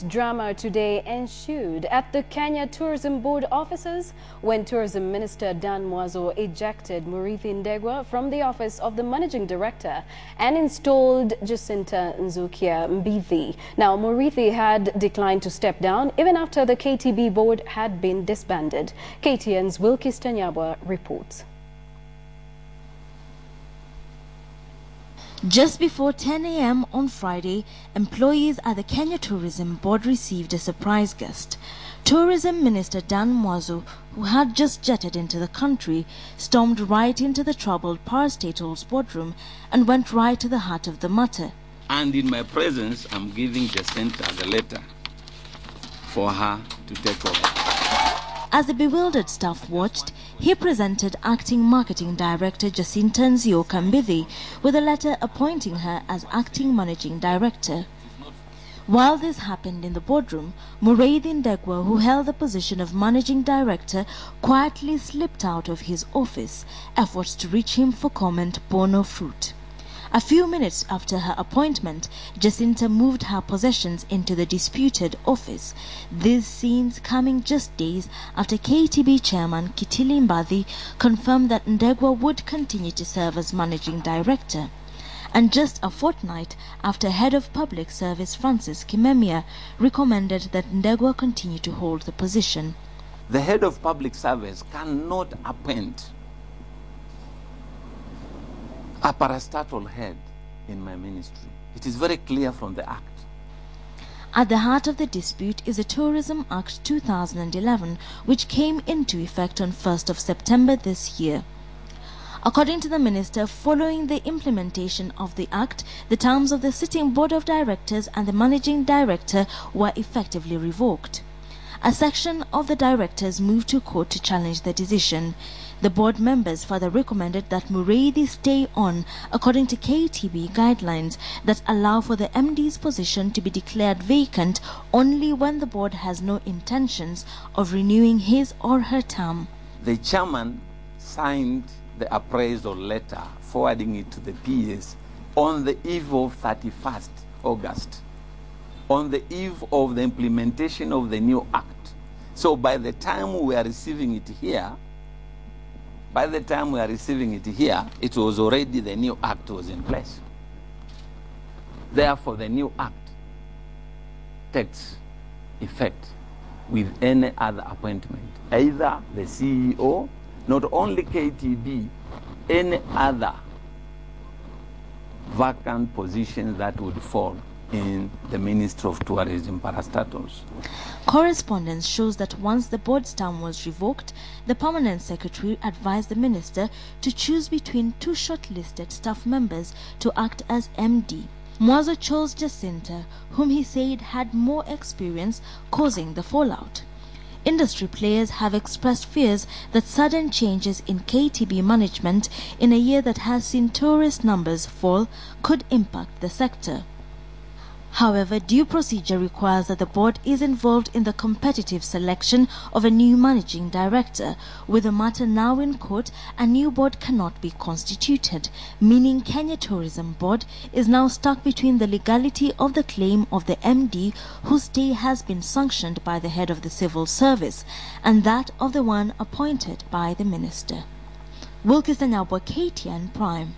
Drama today ensued at the Kenya Tourism Board offices when Tourism Minister Mwazo ejected Muriithi Ndegwa from the office of the Managing Director and installed Jacinta nzioka-mbithi. Now, Muriithi had declined to step down even after the KTB board had been disbanded. KTN's Wilkis reports. Just before 10 a.m. on Friday, employees at the Kenya Tourism Board received a surprise guest. Tourism Minister Mwazo, who had just jetted into the country, stormed right into the troubled parastatal's boardroom and went right to the heart of the matter. And in my presence, I'm giving Jacinta the letter for her to take over. As the bewildered staff watched, he presented Acting Marketing Director Jacinta nzioka-mbithi with a letter appointing her as Acting Managing Director. While this happened in the boardroom, Muriithi Ndegwa, who held the position of Managing Director, quietly slipped out of his office. Efforts to reach him for comment bore no fruit. A few minutes after her appointment, Jacinta moved her possessions into the disputed office. These scenes coming just days after KTB Chairman Mwazo confirmed that Ndegwa would continue to serve as Managing Director, and just a fortnight after Head of Public Service Francis Kimemia recommended that Ndegwa continue to hold the position. The Head of Public Service cannot appoint a parastatal head in my ministry. It is very clear from the Act. At the heart of the dispute is the Tourism Act 2011, which came into effect on 1st of September this year. According to the minister, following the implementation of the Act, the terms of the sitting Board of Directors and the Managing Director were effectively revoked. A section of the directors moved to court to challenge the decision. The board members further recommended that Muriithi stay on according to KTB guidelines that allow for the MD's position to be declared vacant only when the board has no intentions of renewing his or her term. The chairman signed the appraisal letter, forwarding it to the PS on the eve of 31st August, on the eve of the implementation of the new Act. So by the time we are receiving it here, it was already, the new Act was in place. Therefore, the new Act takes effect with any other appointment, either the CEO, not only KTB, any other vacant position that would fall in the Ministry of Tourism parastatals. Correspondence shows that once the board's term was revoked, the permanent secretary advised the minister to choose between two shortlisted staff members to act as MD. Mwazo chose Jacinta, whom he said had more experience, causing the fallout. Industry players have expressed fears that sudden changes in KTB management in a year that has seen tourist numbers fall could impact the sector. However, due procedure requires that the board is involved in the competitive selection of a new managing director. With the matter now in court, a new board cannot be constituted, meaning Kenya Tourism Board is now stuck between the legality of the claim of the MD, whose stay has been sanctioned by the head of the civil service, and that of the one appointed by the minister. Wilkis, KTN Prime.